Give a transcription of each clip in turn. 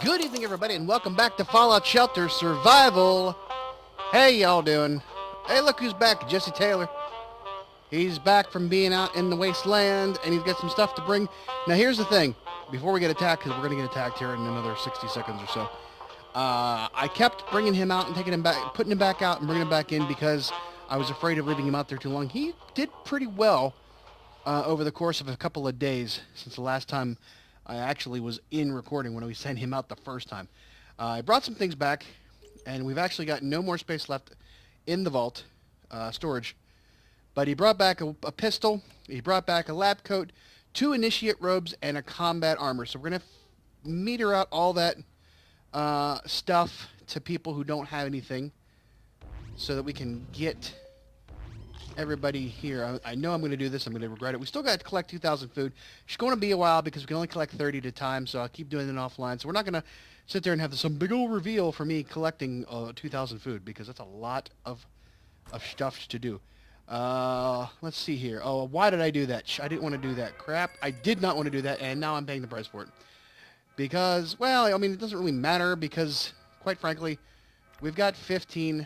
Good evening, everybody, and welcome back to Fallout Shelter Survival. Hey, y'all doing? Hey, look who's back, Jesse Taylor. He's back from being out in the Wasteland, and he's got some stuff to bring. Now, here's the thing. Before we get attacked, because we're going to get attacked here in another 60 seconds or so, I kept bringing him out and taking him back, putting him back out and bringing him back in because I was afraid of leaving him out there too long. He did pretty well over the course of a couple of days since the last time I actually was in recording when we sent him out the first time. I brought some things back, and we've actually got no more space left in the vault storage. But he brought back a pistol, he brought back a lab coat, 2 initiate robes, and a combat armor. So we're going to meter out all that stuff to people who don't have anything so that we can get everybody here. I know I'm going to do this. I'm going to regret it. We still got to collect 2,000 food. It's going to be a while because we can only collect 30 at a time, so I'll keep doing it offline. So we're not going to sit there and have some big old reveal for me collecting 2,000 food because that's a lot of stuff to do. Let's see here. Oh, why did I do that? I didn't want to do that. Crap. I did not want to do that, and now I'm paying the price for it. Because, well, I mean, it doesn't really matter because, quite frankly, we've got 15.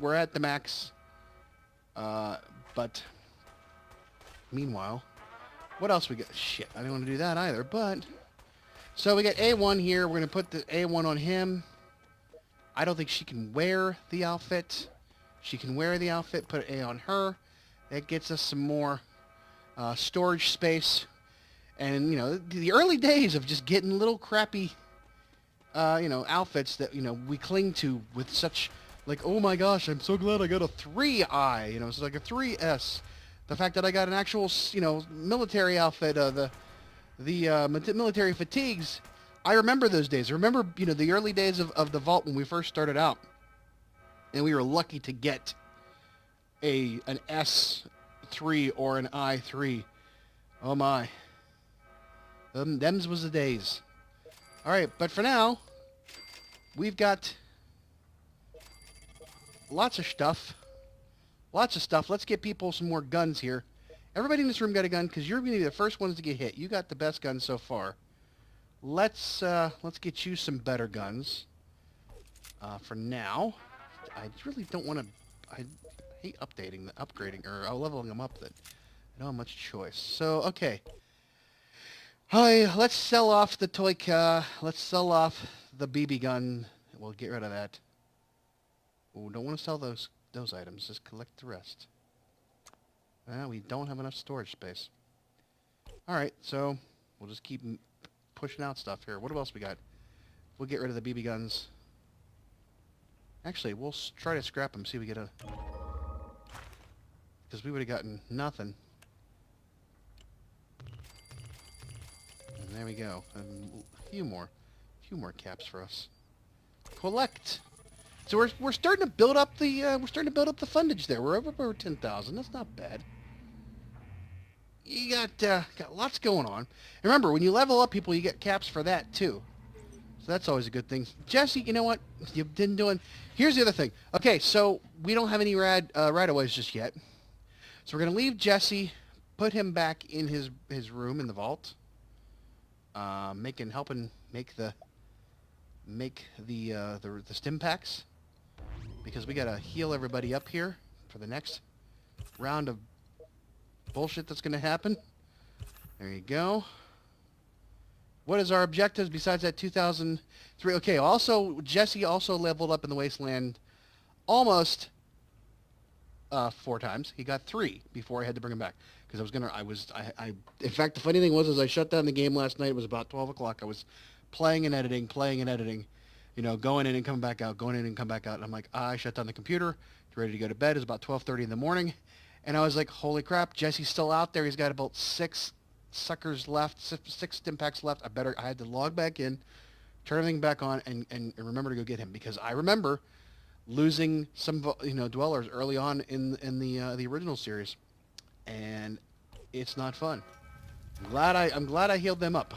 We're at the max. But meanwhile, what else we got? Shit, I didn't want to do that either, but so we got A1 here. We're going to put the A1 on him. I don't think she can wear the outfit. She can wear the outfit, put A on her. That gets us some more storage space. And, you know, the early days of just getting little crappy, outfits that, we cling to with such... Like, oh my gosh, I'm so glad I got a 3I, it's like a 3S. The fact that I got an actual, military outfit, the military fatigues, I remember those days. I remember, the early days of the Vault when we first started out. And we were lucky to get an S3 or an I3. Oh my. Them's was the days. Alright, but for now, we've got... Lots of stuff. Let's get people some more guns here. Everybody in this room got a gun because you're going to be the first ones to get hit. You got the best gun so far. Let's get you some better guns. For now, I really don't want to... I hate upgrading, or leveling them up. That I don't have much choice. So, okay. Hi, let's sell off the toy car. Let's sell off the BB gun. We'll get rid of that. We don't want to sell those items. Just collect the rest. We don't have enough storage space. Alright, so we'll just keep pushing out stuff here. What else we got? We'll get rid of the BB guns. Actually, we'll try to scrap them, see if we get a... Because we would have gotten nothing. And there we go. And a few more caps for us. Collect! So we're starting to build up the fundage there. We're over 10,000. That's not bad. You got lots going on. And remember, when you level up people, you get caps for that too. So that's always a good thing. Jesse, you know what? You've been doing. Here's the other thing. Okay, so we don't have any right-of-ways just yet. So we're gonna leave Jesse, put him back in his room in the vault, helping make the stim packs. Because we gotta heal everybody up here for the next round of bullshit that's gonna happen. There you go. What is our objectives besides that 2003? Okay, also, Jesse also leveled up in the Wasteland almost 4 times. He got 3 before I had to bring him back. Because in fact, the funny thing was, I shut down the game last night. It was about 12 o'clock. I was playing and editing. Going in and coming back out, going in and come back out. And I'm like, I shut down the computer, ready to go to bed. It's about 12:30 in the morning. And I was like, holy crap, Jesse's still out there. He's got about 6 suckers left, 6 stim packs left. I had to log back in, turn everything back on, and remember to go get him. Because I remember losing some, dwellers early on in the original series. And it's not fun. I'm glad I healed them up.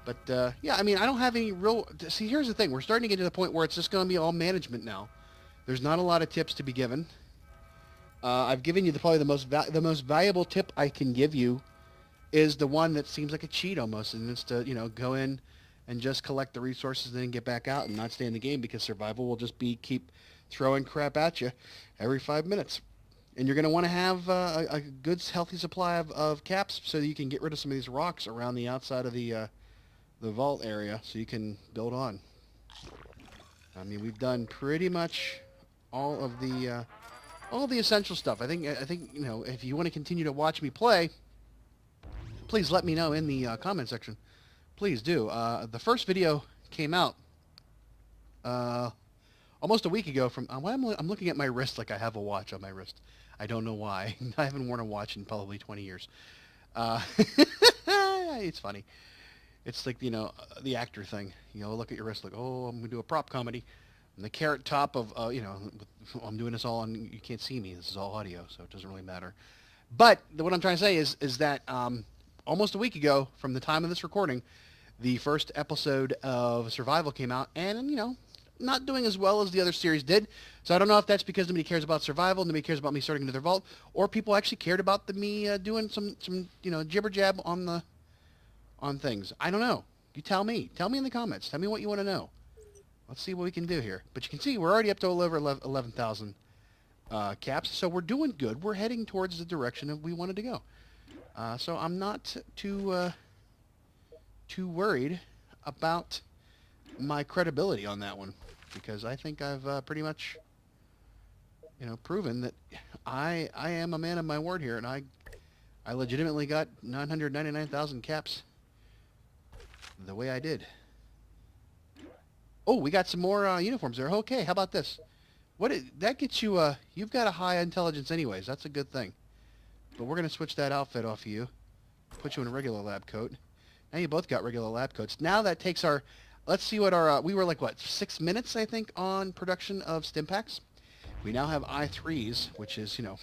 But, yeah, I mean, I don't have any real... See, here's the thing. We're starting to get to the point where it's just going to be all management now. There's not a lot of tips to be given. I've given you probably the most valuable tip I can give you is the one that seems like a cheat almost, and it's to, go in and just collect the resources and then get back out and not stay in the game, because survival will just be keep throwing crap at you every 5 minutes. And you're going to want to have a good, healthy supply of caps so that you can get rid of some of these rocks around the outside of the vault area so you can build on. I mean, we've done pretty much all of the essential stuff. I think you know, if you want to continue to watch me play, please let me know in the comment section. Please do. The first video came out almost a week ago. From I'm looking at my wrist like I have a watch on my wrist. I don't know why. I haven't worn a watch in probably 20 years. It's funny. It's like, you know, the actor thing. You know, look at your wrist like, oh, I'm going to do a prop comedy. And the carrot top of, you know, I'm doing this all on, you can't see me. This is all audio, so it doesn't really matter. But what I'm trying to say is that almost a week ago from the time of this recording, the first episode of Survival came out, and, you know, not doing as well as the other series did. So I don't know if that's because nobody cares about Survival, nobody cares about me starting another vault, or people actually cared about me doing some you know, jibber jab on things. I don't know. You tell me. Tell me in the comments. Tell me what you want to know. Let's see what we can do here. But you can see we're already up to over 11,000 caps, so we're doing good. We're heading towards the direction that we wanted to go. So I'm not too worried about my credibility on that one, because I think I've pretty much, you know, proven that I am a man of my word here, and I legitimately got 999,000 caps the way I did. Oh, we got some more uniforms there. Okay, how about this? That gets you, you've got a high intelligence anyways. That's a good thing. But we're going to switch that outfit off of you. Put you in a regular lab coat. Now you both got regular lab coats. Now that takes our, let's see what our, we were like, what, 6 minutes, I think, on production of stim packs. We now have I3s, which is, you know,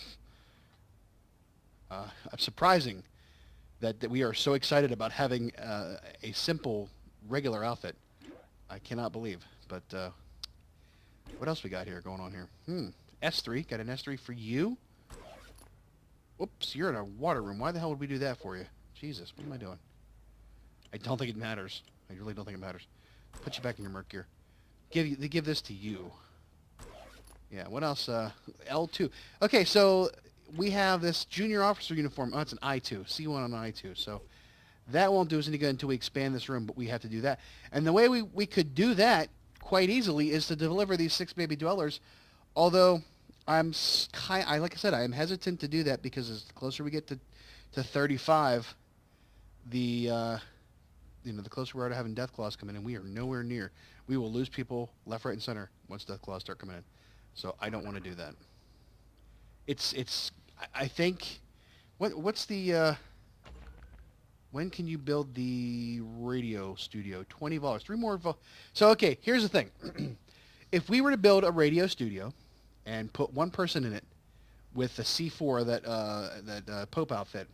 surprising that we are so excited about having a simple, regular outfit. I cannot believe. But what else we got here going on here? S3. Got an S3 for you. Whoops, you're in a water room. Why the hell would we do that for you? Jesus, what am I doing? I don't think it matters. I really don't think it matters. Put you back in your merc gear. Give this to you. Yeah, what else? L2. Okay, so we have this junior officer uniform. Oh, it's an I2. C1 on I2. So that won't do us any good until we expand this room, but we have to do that. And the way we could do that quite easily is to deliver these 6 baby dwellers, although like I said, I am hesitant to do that, because as closer we get to 35, you know, the closer we are to having death claws come in, and we are nowhere near. We will lose people left, right, and center once death claws start coming in. So I don't want to do that. I think, what's the, when can you build the radio studio? 20 volts, 3 more volts. So, okay, here's the thing. If we were to build a radio studio and put one person in it with the C4, that Pope outfit,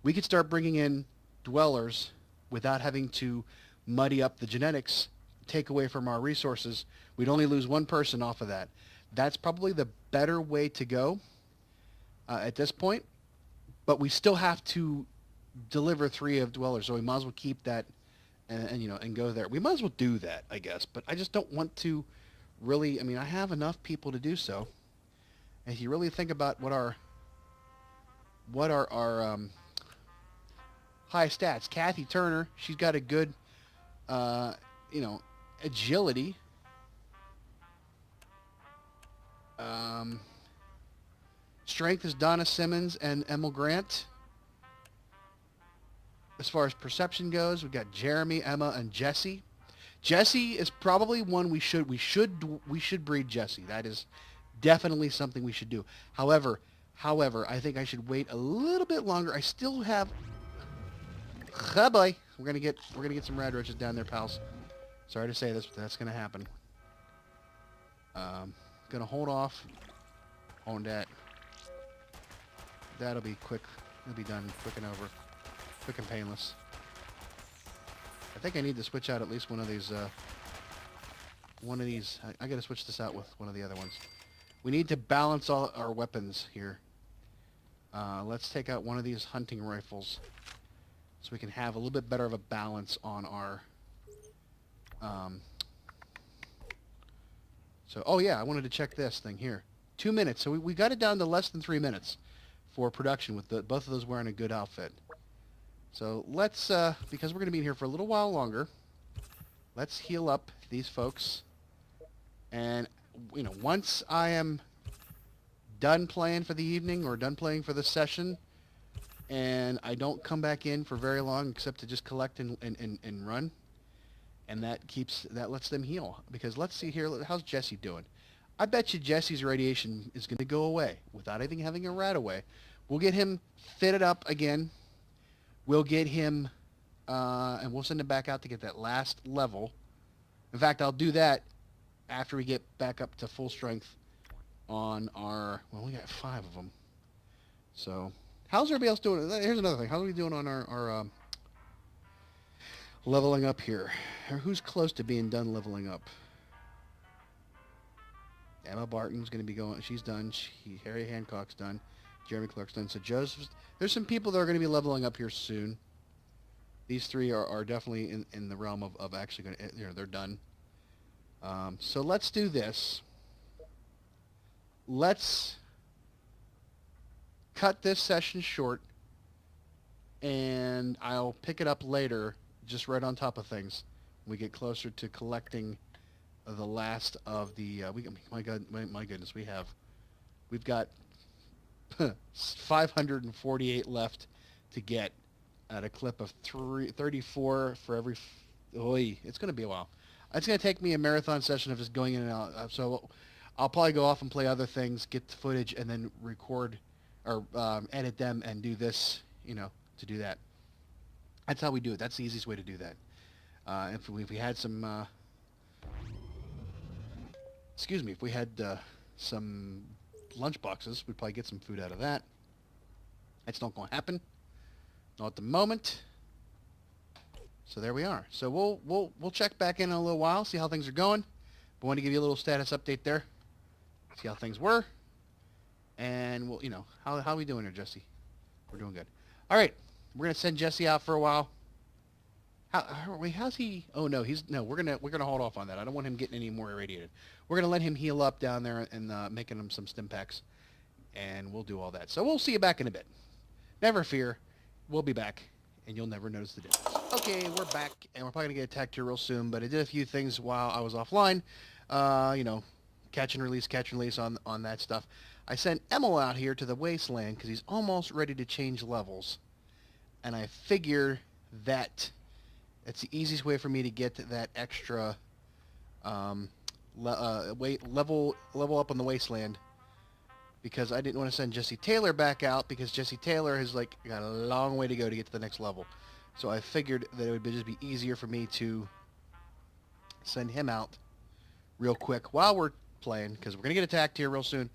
we could start bringing in dwellers without having to muddy up the genetics, take away from our resources. We'd only lose one person off of that. That's probably the better way to go at this point, but we still have to deliver 3 of dwellers, so we might as well keep that and you know, and go there. We might as well do that, I guess, but I just don't want to really, I mean, I have enough people to do so. And if you really think about what are our high stats, Kathy Turner, she's got a good you know, agility. Strength is Donna Simmons and Emil Grant. As far as perception goes, we've got Jeremy, Emma, and Jesse. Jesse is probably one we should breed Jesse. That is definitely something we should do. However, I think I should wait a little bit longer. I still have. Oh boy, we're gonna get some rad roaches down there, pals. Sorry to say this, but that's gonna happen. Gonna hold off on that. That'll be quick. It'll be done quick and over. Quick and painless. I think I need to switch out at least one of these. I gotta switch this out with one of the other ones. We need to balance all our weapons here. Let's take out one of these hunting rifles so we can have a little bit better of a balance on our Um, so, oh yeah, I wanted to check this thing here. 2 minutes. So we got it down to less than 3 minutes for production with both of those wearing a good outfit. So let's, because we're going to be in here for a little while longer, let's heal up these folks. And, you know, once I am done playing for the evening or done playing for the session, and I don't come back in for very long except to just collect and run, and that lets them heal. Because let's see here, how's Jesse doing? I bet you Jesse's radiation is going to go away without even having a rat away. We'll get him fitted up again. We'll get him, and we'll send him back out to get that last level. In fact, I'll do that after we get back up to full strength on our, well, we got 5 of them. So, how's everybody else doing? Here's another thing. How are we doing on our leveling up here? Or who's close to being done leveling up? Emma Barton's going to be going. She's done. Harry Hancock's done. Jeremy Clark's done. So there's some people that are going to be leveling up here soon. These 3 are definitely in the realm of actually going to, you know, they're done. So let's do this. Let's cut this session short, and I'll pick it up later, just right on top of things. We get closer to collecting the last of the. My goodness, we've got 548 left to get at a clip of 34 for every. It's going to be a while. It's going to take me a marathon session of just going in and out. So I'll probably go off and play other things, get the footage, and then record or edit them and do this, you know, to do that. That's how we do it. That's the easiest way to do that. If we had some, if we had some lunch boxes, we'd probably get some food out of that. That's not going to happen. Not at the moment. So there we are. So we'll check back in a little while, see how things are going. But I want to give you a little status update there. See how things were. And we'll, you know, how are we doing here, Jesse? We're doing good. All right. We're going to send Jesse out for a while. How's he? Oh no, we're gonna hold off on that. I don't want him getting any more irradiated. We're gonna let him heal up down there and making him some stim packs, and we'll do all that. So we'll see you back in a bit. Never fear, we'll be back, and you'll never notice the difference. Okay, we're back, and we're probably gonna get attacked here real soon. But I did a few things while I was offline. You know, catch and release on that stuff. I sent Emil out here to the Wasteland because he's almost ready to change levels, and I figure that it's the easiest way for me to get that extra level up on the Wasteland, because I didn't want to send Jesse Taylor back out because Jesse Taylor has got a long way to go to get to the next level. So I figured that it would just be easier for me to send him out real quick while we're playing, because we're going to get attacked here real soon,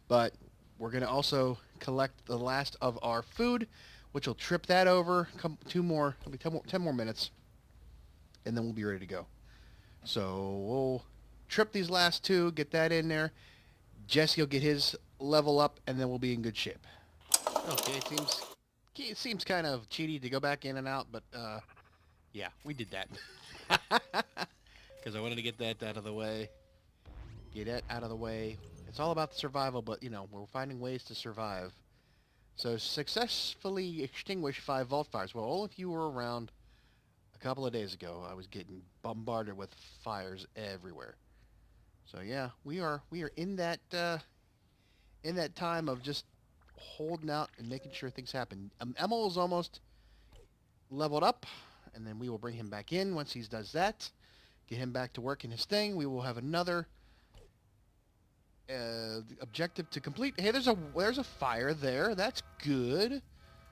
but we're going to also collect the last of our food, which will trip that over. 10 more minutes. And then we'll be ready to go. So we'll trip these last 2, get that in there. Jesse will get his level up, and then we'll be in good shape. Okay, it seems kind of cheaty to go back in and out, but yeah, we did that. Because I wanted to get that out of the way. Get it out of the way. It's all about the survival, but, you know, we're finding ways to survive. So successfully extinguish 5 vault fires. Well, all of you were around a couple of days ago. I was getting bombarded with fires everywhere. So yeah, we are in that time of just holding out and making sure things happen. Emil is almost leveled up, and then we will bring him back in once he does that. Get him back to working his thing. We will have another objective to complete. Hey, there's a fire there. That's good.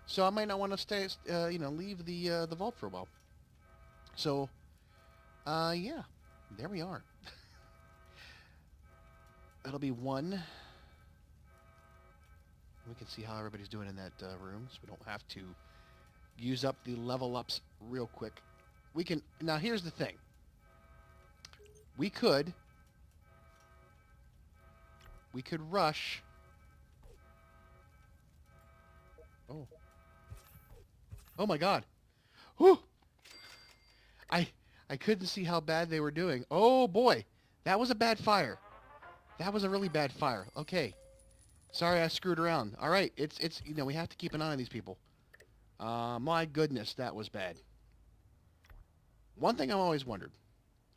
So I might not want to stay, leave the vault for a while. So, yeah, there we are. That'll be 1. We can see how everybody's doing in that room, so we don't have to use up the level ups real quick. We can, now here's the thing. We could rush. Oh my God. Whew. I I couldn't see how bad they were doing. Oh boy, that was a bad fire. That was a really bad fire. Okay. Sorry I screwed around. All right, it's you know, we have to keep an eye on these people. My goodness, that was bad. One thing I've always wondered.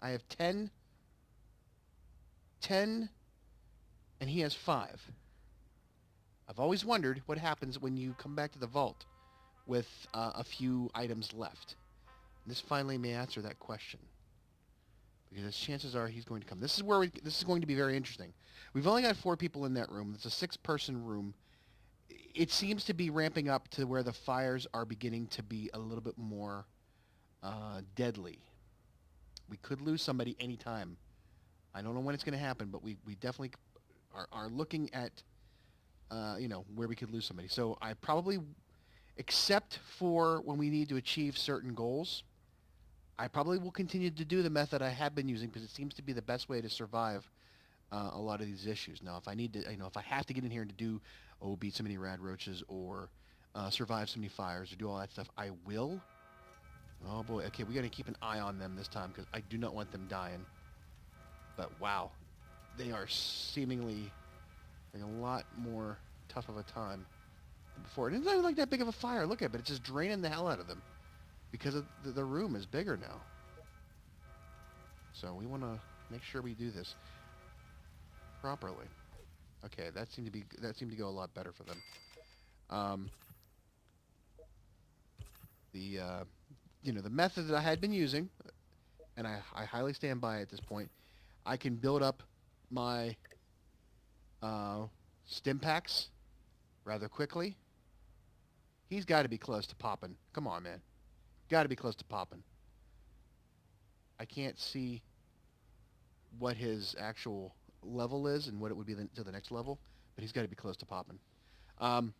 I have 10, and he has 5. I've always wondered what happens when you come back to the vault with a few items left. This finally may answer that question. Because chances are he's going to come. This is going to be very interesting. We've only got 4 people in that room. It's a 6-person room. It seems to be ramping up to where the fires are beginning to be a little bit more deadly. We could lose somebody anytime. I don't know when it's going to happen, but we definitely are looking at you know, where we could lose somebody. So I probably, except for when we need to achieve certain goals, I probably will continue to do the method I have been using because it seems to be the best way to survive a lot of these issues. Now, if I need to, you know, if I have to get in here to do, beat so many rad roaches or survive so many fires or do all that stuff, I will. Oh boy, okay, we got to keep an eye on them this time because I do not want them dying. But wow, they are seemingly like a lot more tough of a time than before. And it's not even like that big of a fire. Look at it, but it's just draining the hell out of them because of the room is bigger now. So we want to make sure we do this properly. Okay, that seemed to go a lot better for them. You know, the method that I had been using, and I highly stand by at this point, I can build up my stim packs rather quickly. He's got to be close to popping. Come on, man. Got to be close to popping. I can't see what his actual level is and what it would be to the next level, but he's got to be close to popping. But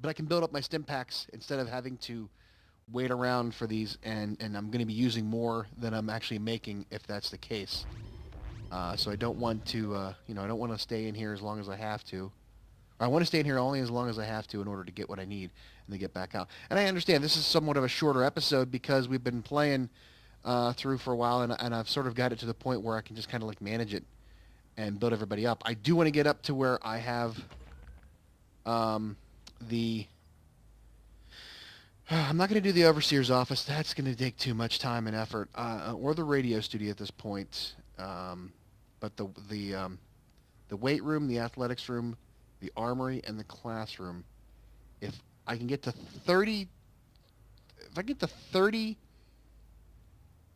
I can build up my stim packs instead of having to wait around for these, and I'm going to be using more than I'm actually making if that's the case. So I don't want to, you know, I don't want to stay in here as long as I have to. I want to stay in here only as long as I have to in order to get what I need and then get back out. And I understand this is somewhat of a shorter episode because we've been playing through for a while, and I've sort of got it to the point where I can just kind of like manage it and build everybody up. I do want to get up to where I have I'm not going to do the overseer's office. That's going to take too much time and effort, or the radio studio at this point. But the weight room, the athletics room, the armory, and the classroom. If I can get to 30,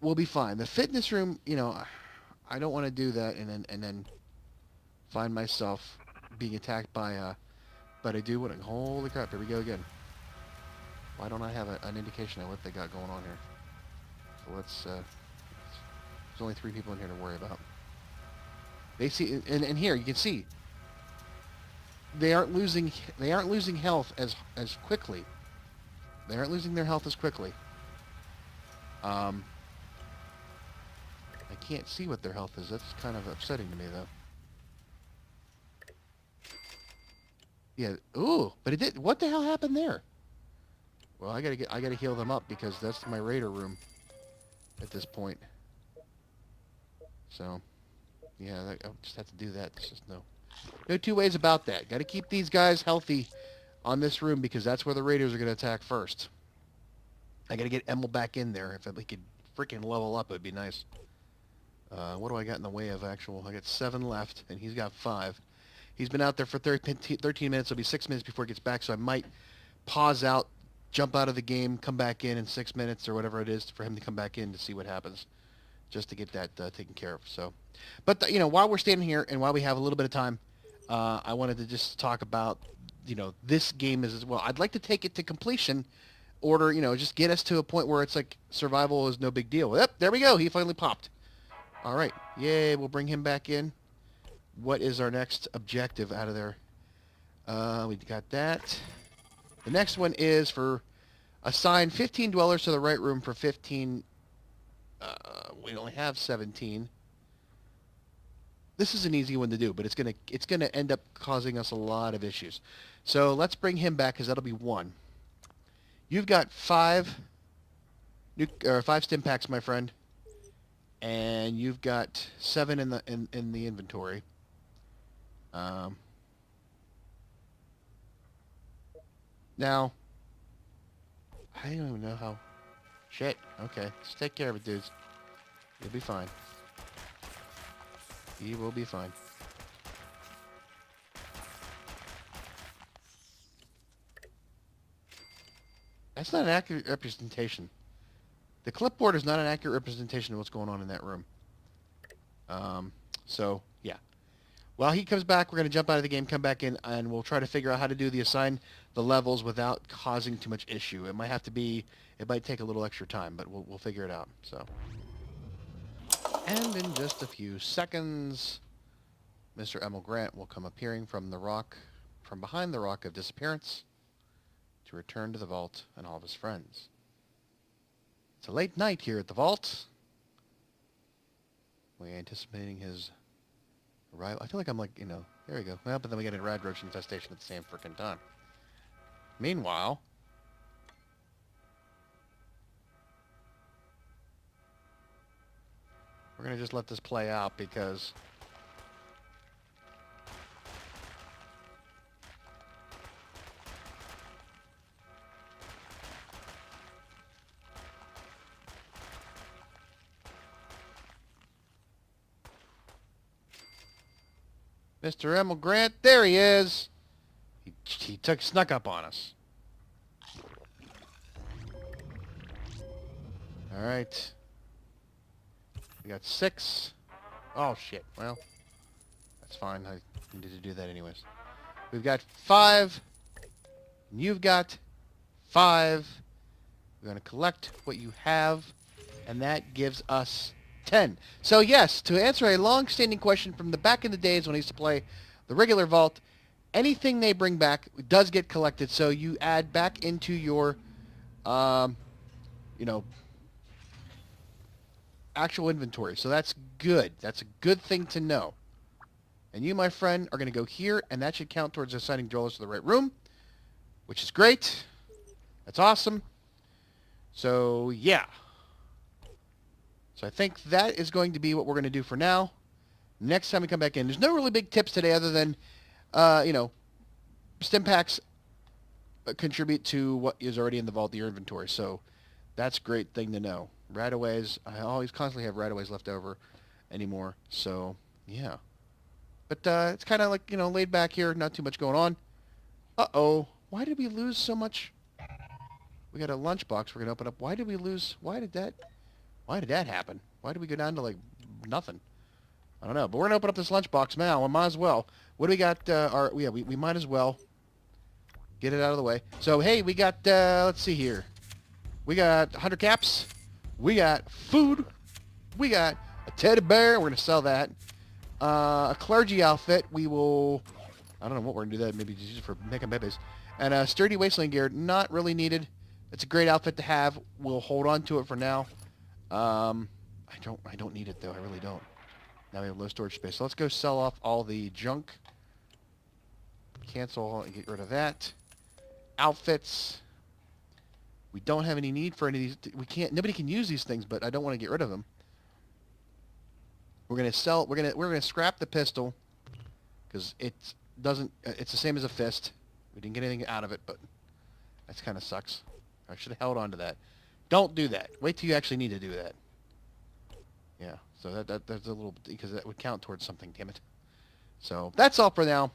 we'll be fine. The fitness room, you know, I don't want to do that and then find myself being attacked by but I do want to. Holy crap! Here we go again. Why don't I have an indication of what they got going on here? So let's. There's only 3 people in here to worry about. They see, and here you can see. They aren't losing health as quickly. They aren't losing their health as quickly. I can't see what their health is. That's kind of upsetting to me, though. Yeah. Ooh, but it did. What the hell happened there? Well, I gotta heal them up because that's my raider room at this point. So, yeah, I just have to do that. There's just no 2 ways about that. Got to keep these guys healthy on this room because that's where the raiders are going to attack first. I got to get Emil back in there. If we could freaking level up, it'd be nice. What do I got in the way of actual? I got 7 left, and he's got 5. He's been out there for 13 minutes. It'll be 6 minutes before he gets back, so I might pause out, jump out of the game, come back in 6 minutes or whatever it is for him to come back in to see what happens, just to get that taken care of. So, but you know, while we're standing here and while we have a little bit of time, I wanted to just talk about, you know, this game as well. I'd like to take it to completion order, you know, just get us to a point where it's like survival is no big deal. Yep, there we go. He finally popped. All right, yay! We'll bring him back in. What is our next objective out of there? We got that. The next one is for assign 15 dwellers to the right room for 15. We only have 17. This is an easy one to do, but it's gonna end up causing us a lot of issues. So let's bring him back because that'll be 1. You've got 5 stim packs, my friend. and you've got 7 in the inventory. Now, I don't even know how. Shit. Okay, just take care of it, dudes. You'll be fine. You will be fine. That's not an accurate representation. The clipboard is not an accurate representation of what's going on in that room. So, yeah. While he comes back, we're going to jump out of the game, come back in, and we'll try to figure out how to do assign the levels without causing too much issue. It might have to be, it might take a little extra time, but we'll figure it out. So, and in just a few seconds, Mr. Emil Grant will come appearing from behind the rock of disappearance, to return to the vault and all of his friends. It's a late night here at the vault. We're anticipating his arrival. I feel like I'm like, there we go. Well, but then we get a radroach infestation at the same frickin' time. Meanwhile, we're going to just let this play out because Mr. Emil Grant, there he is. He snuck up on us. All right. We got 6. Oh, shit. Well, that's fine. I needed to do that anyways. We've got 5. And you've got 5. We're going to collect what you have, and that gives us 10. So yes, to answer a long-standing question from the back in the days when I used to play the regular Vault, anything they bring back does get collected. So you add back into your, actual inventory. So that's good. That's a good thing to know. And you, my friend, are going to go here, and that should count towards assigning dwellers to the right room, which is great. That's awesome. So yeah. So I think that is going to be what we're going to do for now. Next time we come back in, there's no really big tips today other than, stim packs contribute to what is already in the vault, your inventory. So that's a great thing to know. Radaways, I always constantly have radaways left over anymore. So yeah. But it's kind of like, laid back here, not too much going on. Uh-oh. Why did we lose so much? We got a lunchbox we're going to open up. Why did we lose? Why did that happen? Why did we go down to, like, nothing? I don't know. But we're going to open up this lunchbox now. We might as well. What do we got? We might as well get it out of the way. So, hey, we got, let's see here. We got 100 caps. We got food. We got a teddy bear. We're going to sell that. A clergy outfit. We will, I don't know what we're going to do that. Maybe just use it for making babies. And a sturdy wasteland gear. Not really needed. It's a great outfit to have. We'll hold on to it for now. I don't need it though. I really don't. Now we have low storage space. So let's go sell off all the junk. Cancel and get rid of that. Outfits. We don't have any need for any of these. Nobody can use these things, but I don't want to get rid of them. We're gonna scrap the pistol because it's the same as a fist. We didn't get anything out of it, but that kind of sucks. I should have held on to that. Don't do that. Wait till you actually need to do that. Yeah, so that's a little, because that would count towards something, damn it. So that's all for now.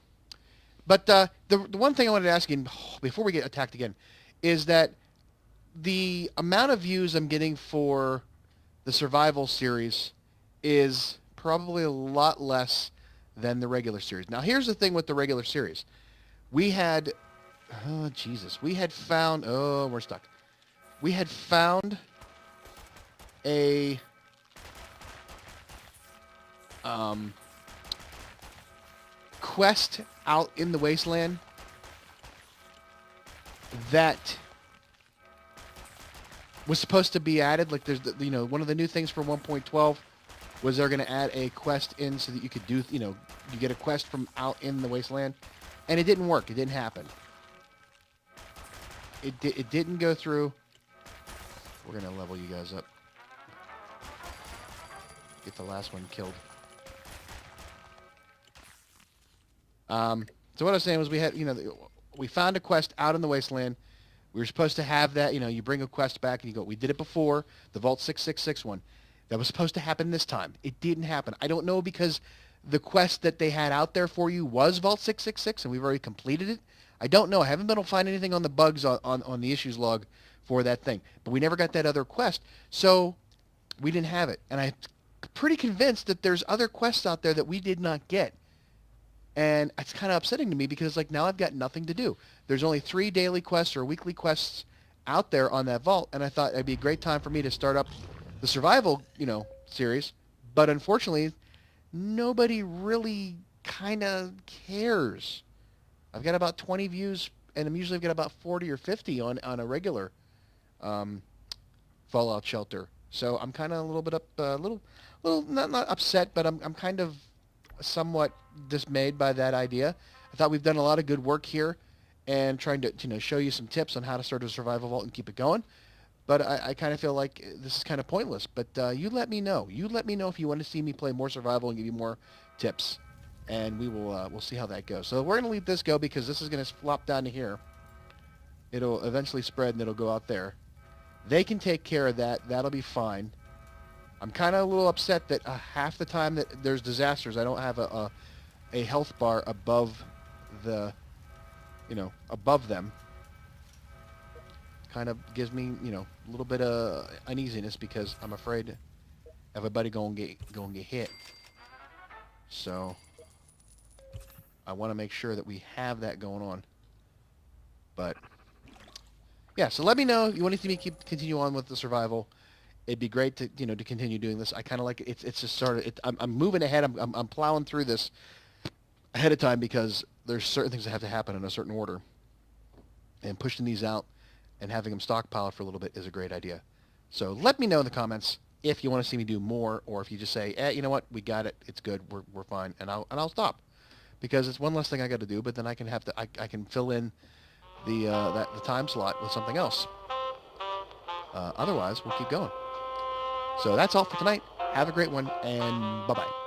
But the one thing I wanted to ask you before we get attacked again is that the amount of views I'm getting for the survival series is probably a lot less than the regular series. Now here's the thing with the regular series. We had, we're stuck. We had found a quest out in the Wasteland that was supposed to be added. Like there's one of the new things for 1.12 was they're going to add a quest in so that you could do, you get a quest from out in the Wasteland, and it didn't work. It didn't happen. It didn't go through. We're going to level you guys up. get the last one killed. So what I was saying was we had, we found a quest out in the Wasteland. We were supposed to have that, you bring a quest back and you go, we did it before, the Vault 666 one. That was supposed to happen this time. It didn't happen. I don't know because the quest that they had out there for you was Vault 666 and we've already completed it. I don't know. I haven't been able to find anything on the bugs on the issues log for that thing. But we never got that other quest, so we didn't have it. And I'm pretty convinced that there's other quests out there that we did not get. And it's kind of upsetting to me because now I've got nothing to do. There's only 3 daily quests or weekly quests out there on that vault, and I thought it'd be a great time for me to start up the survival, series. But unfortunately, nobody really kind of cares. I've got about 20 views, and I'm usually got about 40 or 50 on a regular Fallout Shelter. So I'm kind of a little bit not upset, but I'm kind of somewhat dismayed by that idea. I thought we've done a lot of good work here and trying to show you some tips on how to start a survival vault and keep it going. But I kind of feel like this is kind of pointless. But you let me know. You let me know if you want to see me play more survival and give you more tips. And we'll see how that goes. So we're going to leave this go because this is going to flop down to here. It'll eventually spread and it'll go out there. They can take care of that. That'll be fine. I'm kind of a little upset that half the time that there's disasters, I don't have a health bar above the, above them. Kind of gives me, a little bit of uneasiness because I'm afraid everybody going to get hit. So I want to make sure that we have that going on. But yeah, so let me know. You want to see me continue on with the survival? It'd be great to to continue doing this. I kind of like it. It's just sort of I'm moving ahead. I'm plowing through this ahead of time because there's certain things that have to happen in a certain order, and pushing these out and having them stockpiled for a little bit is a great idea. So let me know in the comments if you want to see me do more, or if you just say, you know what, we got it, it's good, we're fine, and I'll stop, because it's one less thing I got to do. But then I can fill in the time slot with something else. Otherwise, we'll keep going. So that's all for tonight. Have a great one, and bye-bye.